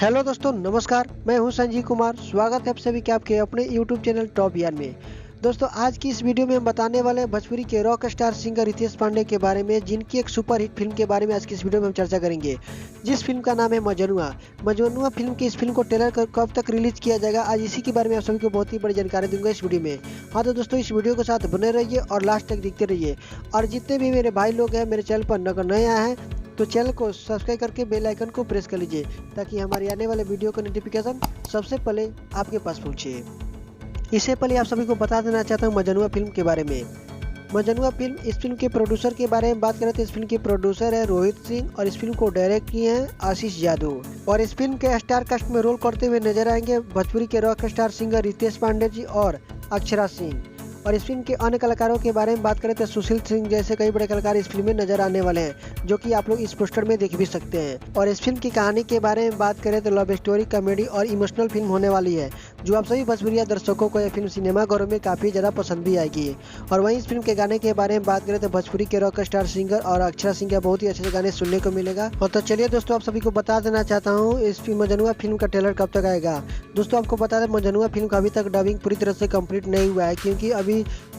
Hello दोस्तों, नमस्कार। मैं हूं संजीव कुमार। स्वागत है आप सभी के आपके अपने यूट्यूब चैनल टॉप यार में। दोस्तों, आज की इस वीडियो में हम बताने वाले हैं भोजपुरी के rock star singer Ritesh Pandey के बारे में, जिनकी एक सुपर हिट फिल्म के बारे में आज की इस वीडियो में हम चर्चा करेंगे, जिस फिल्म का नाम है मजनुआ। मजनुआ फिल्म की इस फिल्म को ट्रेलर कब तक रिलीज किया जाएगा, आज इसी के बारे में आप सभी को बहुत ही बड़ी जानकारी दूंगा इस वीडियो में। हाँ तो दोस्तों, इस वीडियो के साथ बने रहिए और लास्ट तक देखते रहिए। और जितने भी मेरे भाई लोग हैं मेरे चैनल पर अगर नए आए हैं तो चैनल को सब्सक्राइब करके बेल आइकन को प्रेस कर लीजिए, ताकि हमारे आने वाले वीडियो का नोटिफिकेशन सबसे पहले आपके पास पहुंचे। इससे पहले आप सभी को बता देना चाहता हूं मजनुआ फिल्म के बारे में। मजनुआ फिल्म, इस फिल्म के प्रोड्यूसर के बारे में बात करें तो इस फिल्म के प्रोड्यूसर है रोहित सिंह और इस फिल्म को डायरेक्ट किए हैं आशीष यादव। और इस फिल्म के स्टार कास्ट में रोल करते हुए नजर आएंगे भोजपुरी के rock star singer Ritesh Pandey ji और अक्षरा सिंह। और इस फिल्म के अन्य कलाकारों के बारे में बात करें तो सुशील सिंह जैसे कई बड़े कलाकार इस फिल्म में नजर आने वाले हैं, जो कि आप लोग इस पोस्टर में देख भी सकते हैं। और इस फिल्म की कहानी के बारे में बात करें तो लव स्टोरी, कॉमेडी और इमोशनल फिल्म होने वाली है, जो आप सभी भोजपुरी दर्शकों को यह फिल्म सिनेमाघरों में काफ़ी ज़्यादा पसंद भी आएगी। और वहीं इस फिल्म के गाने के बारे में बात करें तो भोजपुरी के रॉक स्टार सिंगर और अक्षरा सिंह के बहुत ही अच्छे गाने सुनने को मिलेगा। और तो चलिए दोस्तों, आप सभी को बता देना चाहता हूँ इस मजनुआ फिल्म का ट्रेलर कब तक आएगा। दोस्तों, आपको बता दें मजनुआ फिल्म का अभी तक डबिंग पूरी तरह से कंप्लीट नहीं हुआ है, क्योंकि अभी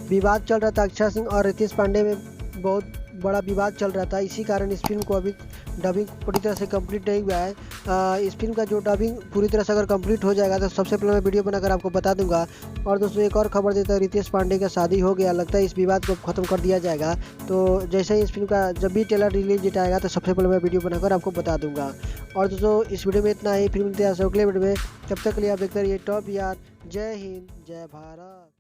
विवाद चल रहा था। अक्षरा सिंह और रितेश पांडे में बहुत बड़ा विवाद चल रहा था, इसी कारण इस फिल्म को अभी डबिंग पूरी तरह से कंप्लीट नहीं हुआ है। इस फिल्म का जो डबिंग पूरी तरह से अगर कंप्लीट हो जाएगा तो सबसे पहले मैं वीडियो बनाकर आपको बता दूंगा। और दोस्तों, एक और खबर देता है, रितेश पांडे का शादी हो गया, लगता है इस विवाद को खत्म कर दिया जाएगा। तो जैसे ही इस फिल्म का जब भी ट्रेलर रिलीज डेट आएगा तो सबसे पहले मैं वीडियो बनाकर आपको बता दूंगा। और दोस्तों, इस वीडियो में इतना ही। फिल्म इतिहास अगले वीडियो में, तब तक के लिए आप देखते रहिए टॉप यार। जय हिंद, जय भारत।